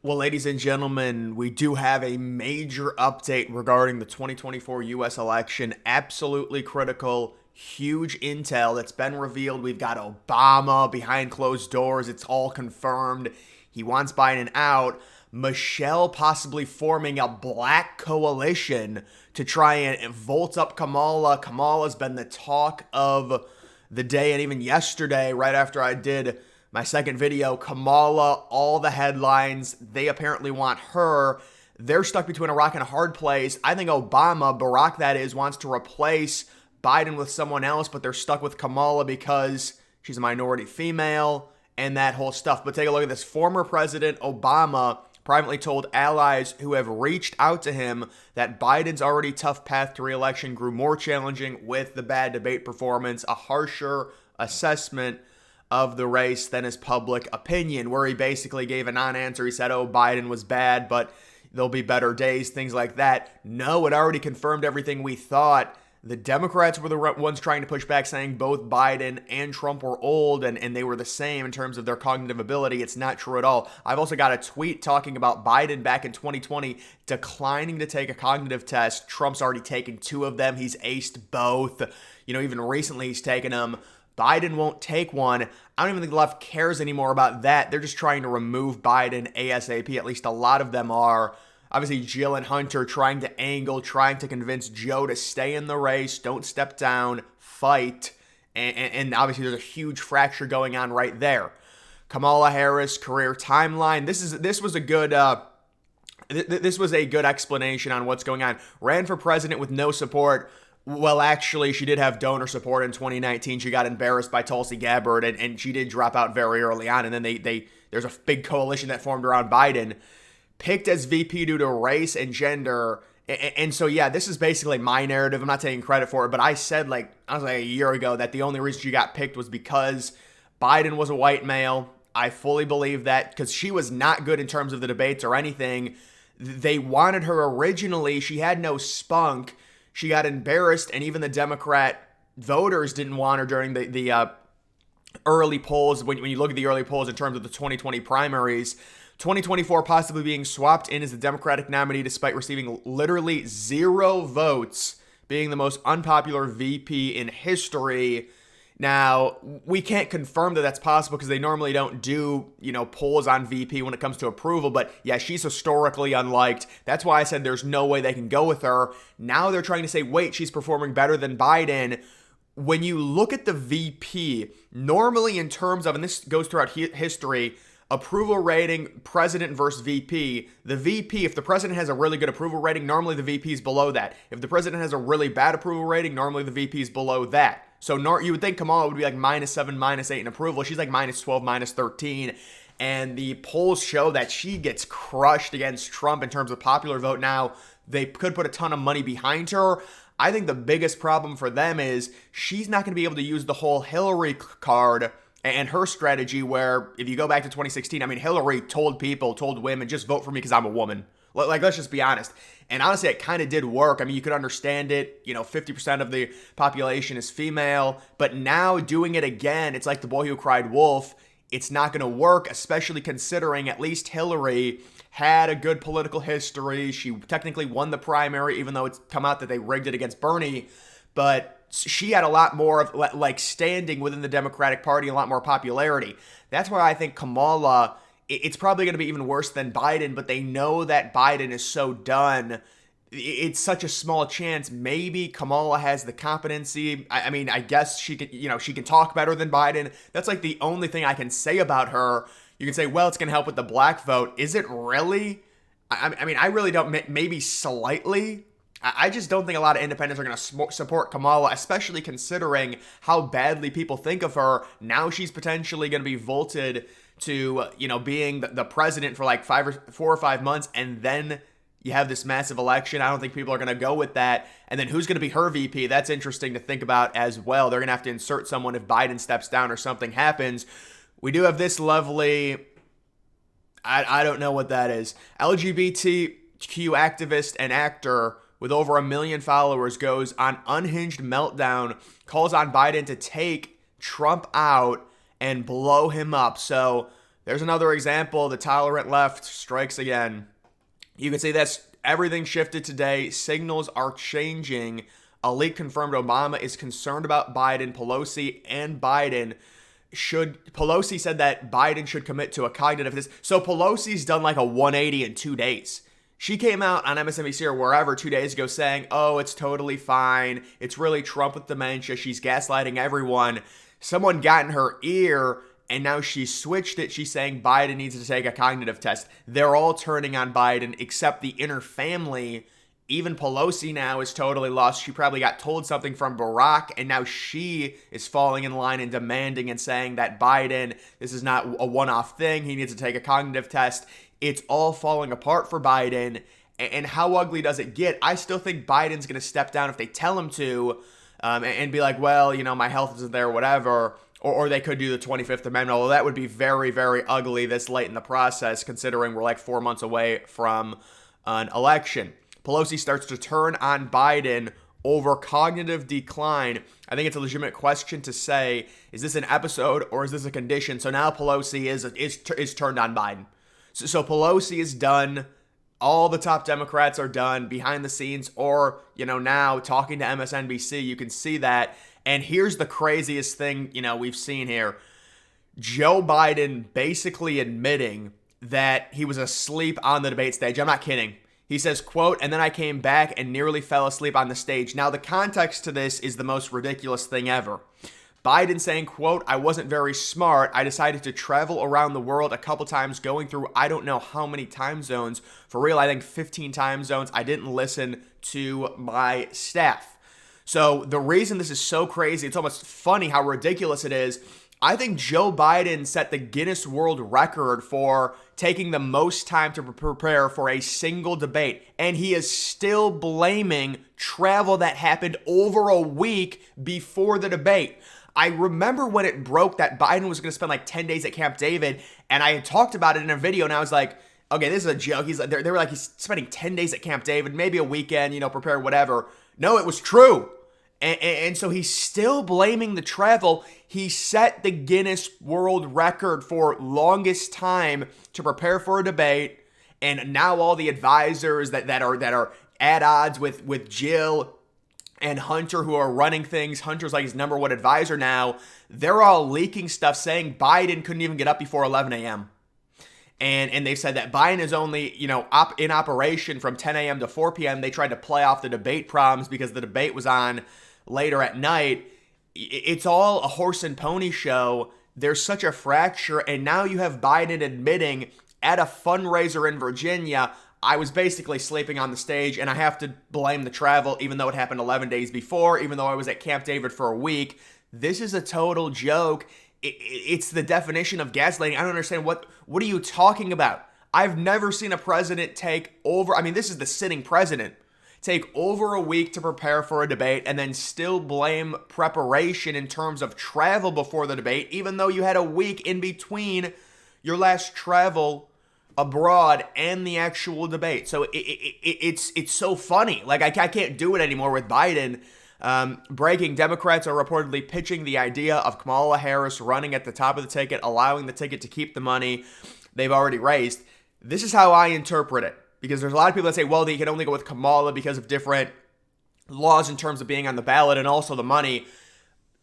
Well, ladies and gentlemen, we do have a major update regarding the 2024 U.S. election. Absolutely critical, huge intel that's been revealed. We've got Obama behind closed doors. It's all confirmed. He wants Biden out. Michelle possibly forming a black coalition to try and vault up Kamala. Kamala's been the talk of the day, and even yesterday, right after I did my second video, Kamala, all the headlines, they apparently want her. They're stuck between a rock and a hard place. I think Barack that is, wants to replace Biden with someone else, but they're stuck with Kamala because she's a minority female and that whole stuff. But take a look at this. Former President Obama privately told allies who have reached out to him that Biden's already tough path to re-election grew more challenging with the bad debate performance, a harsher assessment of the race than his public opinion, where he basically gave a non-answer. He said, Biden was bad, but there'll be better days, things like that. No, it already confirmed everything we thought. The Democrats were the ones trying to push back, saying both Biden and Trump were old and they were the same in terms of their cognitive ability. It's not true at all. I've also got a tweet talking about Biden back in 2020 declining to take a cognitive test. Trump's already taken 2 of them. He's aced both. Even recently he's taken them. Biden won't take one. I don't even think the left cares anymore about that. They're just trying to remove Biden ASAP. At least a lot of them are. Obviously, Jill and Hunter trying to convince Joe to stay in the race, don't step down, fight. And obviously, there's a huge fracture going on right there. Kamala Harris career timeline. This was a good explanation on what's going on. Ran for president with no support. Well, actually, she did have donor support in 2019. She got embarrassed by Tulsi Gabbard, and she did drop out very early on. And then there's a big coalition that formed around Biden. Picked as VP due to race and gender. And so, yeah, this is basically my narrative. I'm not taking credit for it, but I said a year ago that the only reason she got picked was because Biden was a white male. I fully believe that because she was not good in terms of the debates or anything. They wanted her originally. She had no spunk. She got embarrassed, and even the Democrat voters didn't want her during the early polls. When you look at the early polls in terms of the 2020 primaries, 2024 possibly being swapped in as the Democratic nominee despite receiving literally 0 votes, being the most unpopular VP in history. Now, we can't confirm that that's possible because they normally don't do, polls on VP when it comes to approval. But yeah, she's historically unliked. That's why I said there's no way they can go with her. Now they're trying to say, wait, she's performing better than Biden. When you look at the VP, normally in terms of, and this goes throughout history, approval rating, president versus VP. The VP, if the president has a really good approval rating, normally the VP is below that. If the president has a really bad approval rating, normally the VP is below that. So you would think Kamala would be like -7, -8 in approval. She's like -12, -13. And the polls show that she gets crushed against Trump in terms of popular vote. Now, they could put a ton of money behind her. I think the biggest problem for them is she's not going to be able to use the whole Hillary card and her strategy where, if you go back to 2016, Hillary told women, just vote for me because I'm a woman. Let's just be honest. And honestly, it kind of did work. You could understand it. 50% of the population is female. But now doing it again, it's like the boy who cried wolf. It's not going to work, especially considering at least Hillary had a good political history. She technically won the primary, even though it's come out that they rigged it against Bernie. But she had a lot more of standing within the Democratic Party, a lot more popularity. That's why I think Kamala, it's probably going to be even worse than Biden, but they know that Biden is so done. It's such a small chance. Maybe Kamala has the competency. I guess she can talk better than Biden. That's like the only thing I can say about her. You can say, well, it's going to help with the black vote. Is it really? I really don't. Maybe slightly. I just don't think a lot of independents are going to support Kamala, especially considering how badly people think of her. Now she's potentially going to be vaulted to, being the president for like 4 or 5 months, and then you have this massive election. I don't think people are going to go with that. And then who's going to be her VP? That's interesting to think about as well. They're going to have to insert someone if Biden steps down or something happens. We do have this lovely, I don't know what that is, LGBTQ activist and actor with over 1 million followers goes on unhinged meltdown, calls on Biden to take Trump out and blow him up. So There's another example. The tolerant left strikes again. You can see that's everything shifted today. Signals are changing. A leak confirmed Obama is concerned about Biden. Pelosi said that Biden should commit to a cognitive test. So Pelosi's done like a 180 in 2 days. She came out on MSNBC or wherever 2 days ago saying, oh, it's totally fine. It's really Trump with dementia. She's gaslighting everyone. Someone got in her ear and now she switched it. She's saying Biden needs to take a cognitive test. They're all turning on Biden except the inner family. Even Pelosi now is totally lost. She probably got told something from Barack, and now she is falling in line and demanding and saying that Biden, this is not a one-off thing. He needs to take a cognitive test. It's all falling apart for Biden. And how ugly does it get? I still think Biden's going to step down if they tell him to and be like, well, you know, my health isn't there, whatever. Or they could do the 25th Amendment, although that would be very, very ugly this late in the process, considering we're like 4 months away from an election. Pelosi starts to turn on Biden over cognitive decline. I think it's a legitimate question to say, is this an episode or is this a condition? So now Pelosi is turned on Biden. So Pelosi is done. All the top Democrats are done behind the scenes, or, you know, now talking to MSNBC, you can see that. And here's the craziest thing, you know, we've seen here. Joe Biden basically admitting that he was asleep on the debate stage. I'm not kidding. He says, quote, and then I came back and nearly fell asleep on the stage. Now, the context to this is the most ridiculous thing ever. Biden saying, quote, I wasn't very smart. I decided to travel around the world a couple times, going through I don't know how many time zones. For real, I think 15 time zones. I didn't listen to my staff. So the reason this is so crazy, it's almost funny how ridiculous it is. I think Joe Biden set the Guinness World Record for taking the most time to prepare for a single debate. And he is still blaming travel that happened over a week before the debate. I remember when it broke that Biden was going to spend like 10 days at Camp David, and I had talked about it in a video, and I was like, okay, this is a joke. They were like, he's spending 10 days at Camp David, maybe a weekend, you know, prepare whatever. No, it was true. And so he's still blaming the travel. He set the Guinness World Record for longest time to prepare for a debate. And now all the advisors that are at odds with Jill and Hunter, who are running things, Hunter's like his number one advisor now, they're all leaking stuff saying Biden couldn't even get up before 11 a.m. And they've said that Biden is only, you know, in operation from 10 a.m. to 4 p.m. They tried to play off the debate problems because the debate was on later at night. It's all a horse and pony show. There's such a fracture, and now you have Biden admitting at a fundraiser in Virginia, I was basically sleeping on the stage, and I have to blame the travel, even though it happened 11 days before, even though I was at Camp David for a week. This is a total joke. It's the definition of gaslighting. I don't understand. What are you talking about? I've never seen a president take over, I mean, this is the sitting president, take over a week to prepare for a debate and then still blame preparation in terms of travel before the debate, even though you had a week in between your last travel abroad and the actual debate. So it's so funny. Like, I can't do it anymore with Biden. Breaking, Democrats are reportedly pitching the idea of Kamala Harris running at the top of the ticket, allowing the ticket to keep the money they've already raised. This is how I interpret it. Because there's a lot of people that say, well, they can only go with Kamala because of different laws in terms of being on the ballot and also the money.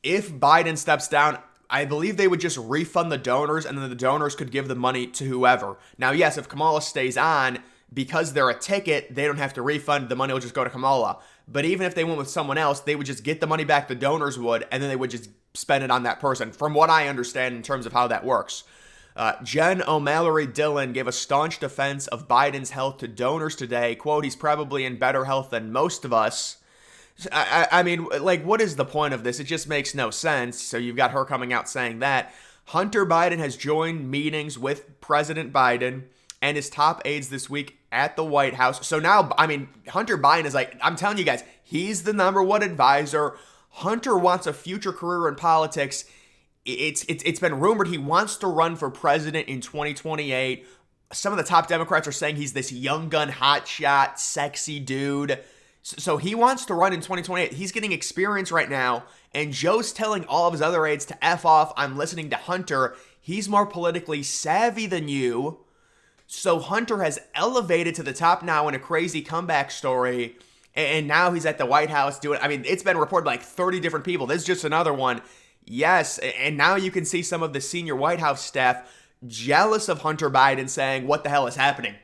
If Biden steps down, I believe they would just refund the donors, and then the donors could give the money to whoever. Now, yes, if Kamala stays on, because they're a ticket, they don't have to refund. The money will just go to Kamala. But even if they went with someone else, they would just get the money back, the donors would, and then they would just spend it on that person, from what I understand in terms of how that works. Jen O'Mallory Dillon gave a staunch defense of Biden's health to donors today. Quote, he's probably in better health than most of us. I mean, like, what is the point of this? It just makes no sense. So you've got her coming out saying that. Hunter Biden has joined meetings with President Biden and his top aides this week at the White House. So now, I mean, Hunter Biden is like, I'm telling you guys, he's the number one advisor. Hunter wants a future career in politics. It's been rumored he wants to run for president in 2028. Some of the top Democrats are saying he's this young gun, hotshot, sexy dude. So he wants to run in 2028. He's getting experience right now. And Joe's telling all of his other aides to F off. I'm listening to Hunter. He's more politically savvy than you. So Hunter has elevated to the top now in a crazy comeback story. And now he's at the White House doing, I mean, it's been reported like 30 different people. This is just another one. Yes. And now you can see some of the senior White House staff jealous of Hunter Biden saying, what the hell is happening?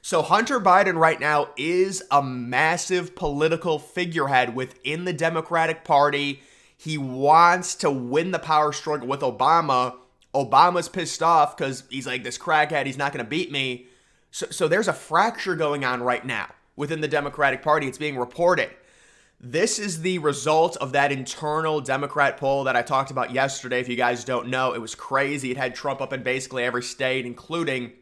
So Hunter Biden right now is a massive political figurehead within the Democratic Party. He wants to win the power struggle with Obama. Obama's pissed off because he's like, this crackhead, he's not going to beat me. So there's a fracture going on right now within the Democratic Party. It's being reported. This is the result of that internal Democrat poll that I talked about yesterday. If you guys don't know, it was crazy. It had Trump up in basically every state, including,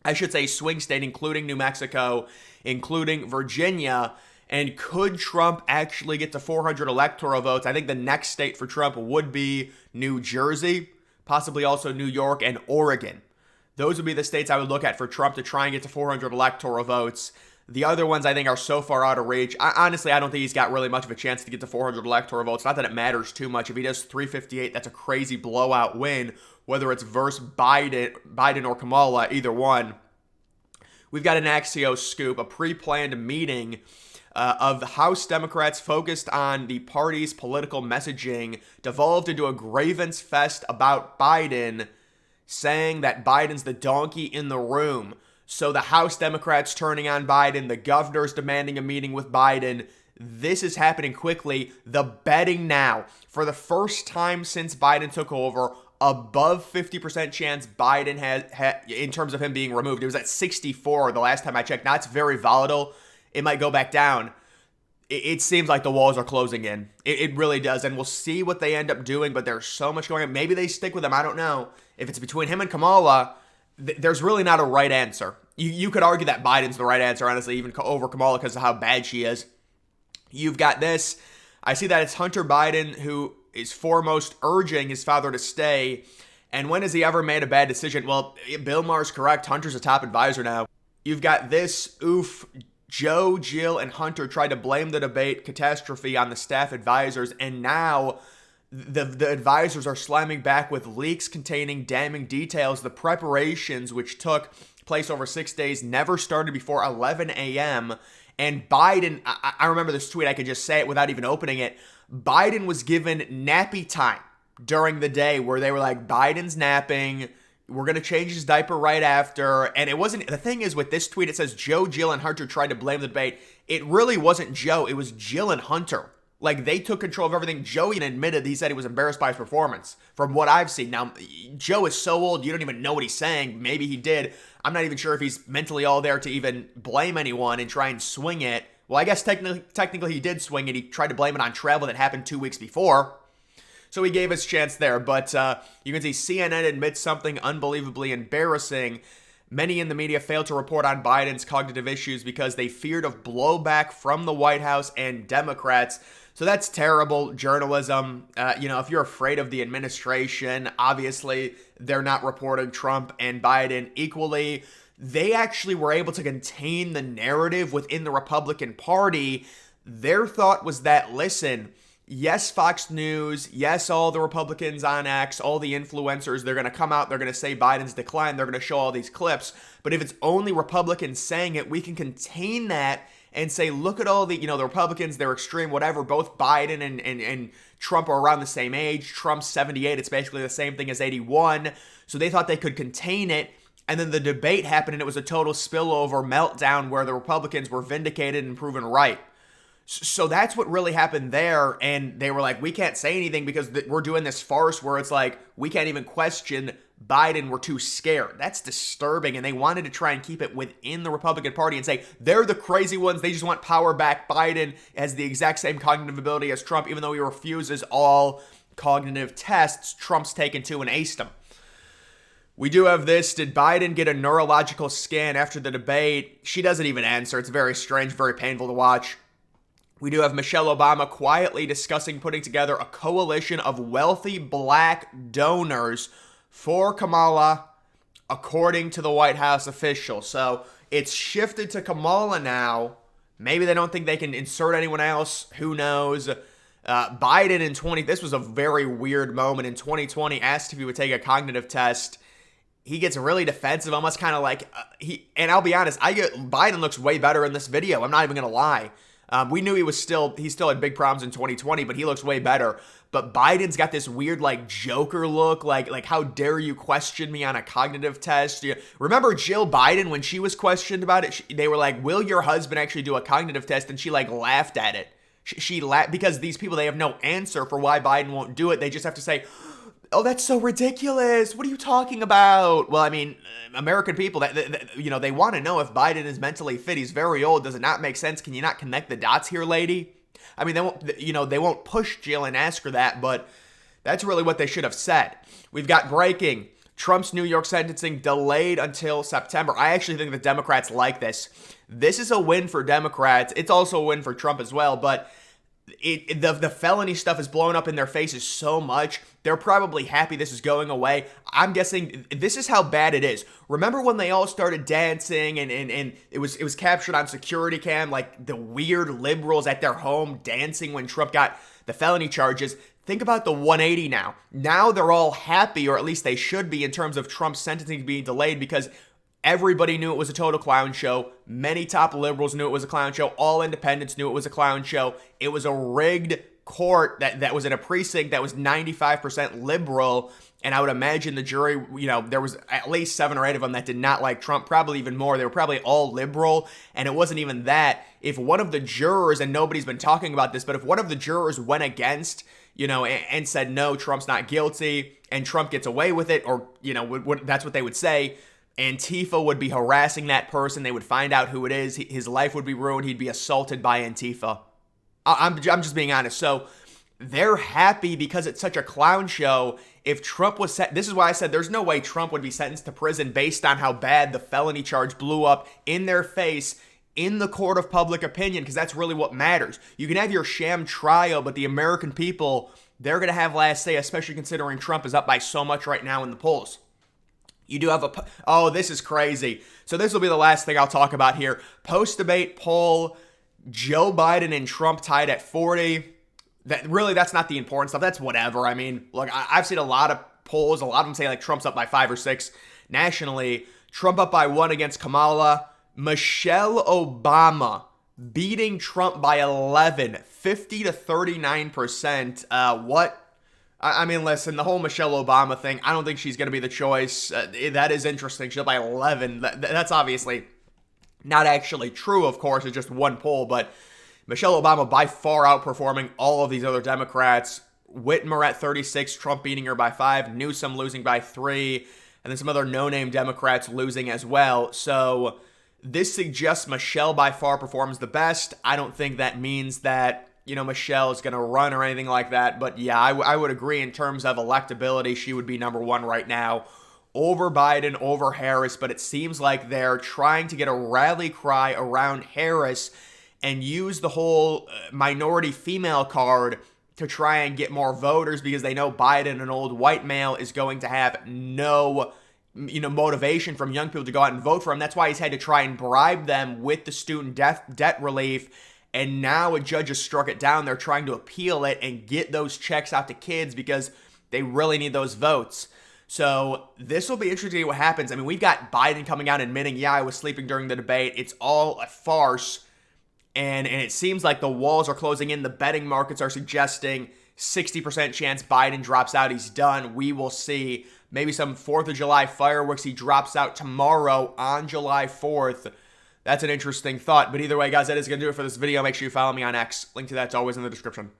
I should say, swing state, including New Mexico, including Virginia. And could Trump actually get to 400 electoral votes? I think the next state for Trump would be New Jersey, possibly also New York and Oregon. Those would be the states I would look at for Trump to try and get to 400 electoral votes. The other ones I think are so far out of reach. Honestly, I don't think he's got really much of a chance to get to 400 electoral votes. Not that it matters too much. If he does 358, that's a crazy blowout win, whether it's versus Biden or Kamala, either one. We've got an Axios scoop, a pre-planned meeting of House Democrats focused on the party's political messaging devolved into a grievance fest about Biden, saying that Biden's the donkey in the room. So the House Democrats turning on Biden, the governor's demanding a meeting with Biden. This is happening quickly. The betting now, for the first time since Biden took over, above 50% chance Biden has in terms of him being removed. It was at 64 the last time I checked. Now it's very volatile. It might go back down. It seems like the walls are closing in. It really does. And we'll see what they end up doing, but there's so much going on. Maybe they stick with him. I don't know. If it's between him and Kamala, there's really not a right answer. You could argue that Biden's the right answer, honestly, even over Kamala because of how bad she is. You've got this. I see that it's Hunter Biden who is foremost urging his father to stay. And when has he ever made a bad decision? Well, Bill Maher's correct. Hunter's a top advisor now. You've got this. Oof. Joe, Jill, and Hunter tried to blame the debate catastrophe on the staff advisors, and now the advisors are slamming back with leaks containing damning details. The preparations, which took place over 6 days, never started before 11 a.m., and Biden, I remember this tweet, I could just say it without even opening it, Biden was given nappy time during the day where they were like, Biden's napping, we're going to change his diaper right after. And it wasn't, the thing is with this tweet, it says Joe, Jill, and Hunter tried to blame the debate. It really wasn't Joe. It was Jill and Hunter. Like, they took control of everything. Joe even admitted he said he was embarrassed by his performance from what I've seen. Now, Joe is so old, you don't even know what he's saying. Maybe he did. I'm not even sure if he's mentally all there to even blame anyone and try and swing it. Well, I guess technically he did swing it. He tried to blame it on travel that happened 2 weeks before. So he gave his chance there, but you can see CNN admits something unbelievably embarrassing. Many in the media failed to report on Biden's cognitive issues because they feared of blowback from the White House and Democrats. So that's terrible journalism. If you're afraid of the administration, obviously they're not reporting Trump and Biden equally. They actually were able to contain the narrative within the Republican Party. Their thought was that, listen, yes, Fox News, yes, all the Republicans on X, all the influencers, they're going to come out, they're going to say Biden's decline, they're going to show all these clips. But if it's only Republicans saying it, we can contain that and say, look at all the Republicans, they're extreme, whatever. Both Biden and Trump are around the same age. Trump's 78. It's basically the same thing as 81. So they thought they could contain it. And then the debate happened and it was a total spillover meltdown where the Republicans were vindicated and proven right. So that's what really happened there, and they were like, we can't say anything because we're doing this farce where it's like, we can't even question Biden, we're too scared. That's disturbing, and they wanted to try and keep it within the Republican Party and say, they're the crazy ones, they just want power back. Biden has the exact same cognitive ability as Trump, even though he refuses all cognitive tests. Trump's taken two and aced them. We do have this. Did Biden get a neurological scan after the debate? She doesn't even answer. It's very strange, very painful to watch. We do have Michelle Obama quietly discussing putting together a coalition of wealthy black donors for Kamala, according to the White House official. So it's shifted to Kamala now. Maybe they don't think they can insert anyone else. Who knows? Biden this was a very weird moment in 2020, asked if he would take a cognitive test. He gets really defensive, almost kind of like and I'll be honest, Biden looks way better in this video. I'm not even going to lie. We knew he still had big problems in 2020, but he looks way better. But Biden's got this weird like Joker look, like how dare you question me on a cognitive test? Remember Jill Biden when she was questioned about it? They were like, "Will your husband actually do a cognitive test?" And she like laughed at it. She laughed because these people, they have no answer for why Biden won't do it. They just have to say, "Oh, that's so ridiculous. What are you talking about?" Well, I mean, American people, they want to know if Biden is mentally fit. He's very old. Does it not make sense? Can you not connect the dots here, lady? I mean, they won't push Jill and ask her that, but that's really what they should have said. We've got breaking. Trump's New York sentencing delayed until September. I actually think the Democrats like this. This is a win for Democrats. It's also a win for Trump as well, but the felony stuff is blowing up in their faces so much. They're probably happy this is going away. I'm guessing this is how bad it is. Remember when they all started dancing and it was captured on security cam, like the weird liberals at their home dancing when Trump got the felony charges. Think about the 180 now. Now they're all happy, or at least they should be, in terms of Trump's sentencing being delayed, because everybody knew it was a total clown show. Many top liberals knew it was a clown show. All independents knew it was a clown show. It was a rigged court that was in a precinct that was 95% liberal. And I would imagine the jury, there was at least 7 or 8 of them that did not like Trump, probably even more. They were probably all liberal. And it wasn't even that. If one of the jurors, and nobody's been talking about this, but if one of the jurors went against, and said, no, Trump's not guilty, and Trump gets away with it, or, that's what they would say, Antifa would be harassing that person. They would find out who it is. His life would be ruined. He'd be assaulted by Antifa. I'm just being honest. So they're happy because it's such a clown show. If Trump was this is why I said there's no way Trump would be sentenced to prison based on how bad the felony charge blew up in their face in the court of public opinion, because that's really what matters. You can have your sham trial, but the American people, they're going to have last say, especially considering Trump is up by so much right now in the polls. You do have this is crazy. So this will be the last thing I'll talk about here. Post-debate poll, Joe Biden and Trump tied at 40. That's not the important stuff. That's whatever. I mean, look, I've seen a lot of polls. A lot of them say like Trump's up by 5 or 6 nationally. Trump up by 1 against Kamala. Michelle Obama beating Trump by 11, 50 to 39%. What? I mean, listen, the whole Michelle Obama thing, I don't think she's going to be the choice. That is interesting. She's up by 11. That's obviously not actually true, of course. It's just one poll, but Michelle Obama by far outperforming all of these other Democrats. Whitmer at 36, Trump beating her by 5, Newsom losing by 3, and then some other no-name Democrats losing as well. So this suggests Michelle by far performs the best. I don't think that means that, Michelle is going to run or anything like that. But yeah, I would agree in terms of electability, she would be number 1 right now over Biden, over Harris. But it seems like they're trying to get a rally cry around Harris and use the whole minority female card to try and get more voters, because they know Biden, an old white male, is going to have no motivation from young people to go out and vote for him. That's why he's had to try and bribe them with the student debt relief. And now a judge has struck it down. They're trying to appeal it and get those checks out to kids because they really need those votes. So this will be interesting to see what happens. I mean, we've got Biden coming out admitting, yeah, I was sleeping during the debate. It's all a farce. And it seems like the walls are closing in. The betting markets are suggesting 60% chance Biden drops out. He's done. We will see. Maybe some 4th of July fireworks. He drops out tomorrow on July 4th. That's an interesting thought. But either way, guys, that is going to do it for this video. Make sure you follow me on X. Link to that's always in the description.